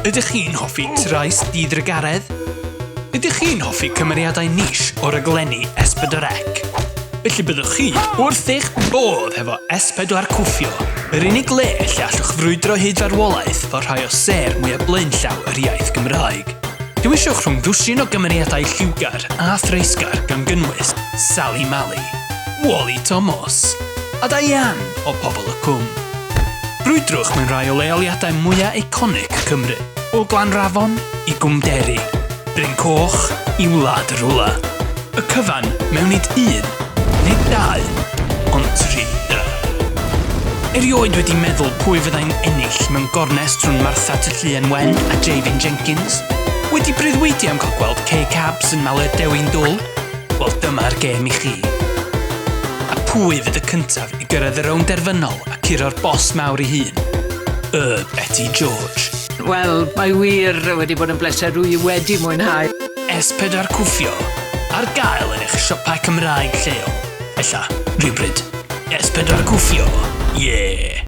Ydych chi'n hoffi trais ddidrugaredd? Ydych chi'n hoffi cymeriadau nish o raglenni S4C? Felly byddwch chi wrth eich bodd hefo S4Cwffio, yr unig le lle allwch frwydro hyd farwolaeth fel rhai o ser mwyaf blaenllaw yr iaith Gymraeg. Dywisiwch rhwng ddwsin o gymeriadau lliwgar a threisgar gan gynnwys Sally Mally, Wally Thomas a Diane o Pobl y Cwm. Brwydrwch mewn rhai o leoliadau mwyaf eiconic Cymru, o Glanrafon i Gwmderi, Bryn Coch i Wlad yr Wla. Y cyfan mewn nid un, nid dau, ond 3. Erioed wedi meddwl pwy fyddai'n ennill mewn gornes rhwng Martha Tylluan Wen a Jeifin Jenkins? Wedi breuddwydio am cael gweld Kay Kabs yn malu'r Dewin Dwl? Wel, dyma'r gêm i chi. A pwy fydd y cyntaf i gyrraedd y rown derfynol a curo'r bos mawr i hun? Betty George. Wel, mae wir wedi bod yn bleser rwy wedi mwynhau. S4Cwffio, ar gael yn eich siopau Cymraeg lleol. Ella, rhywbryd, S4Cwffio, yeah!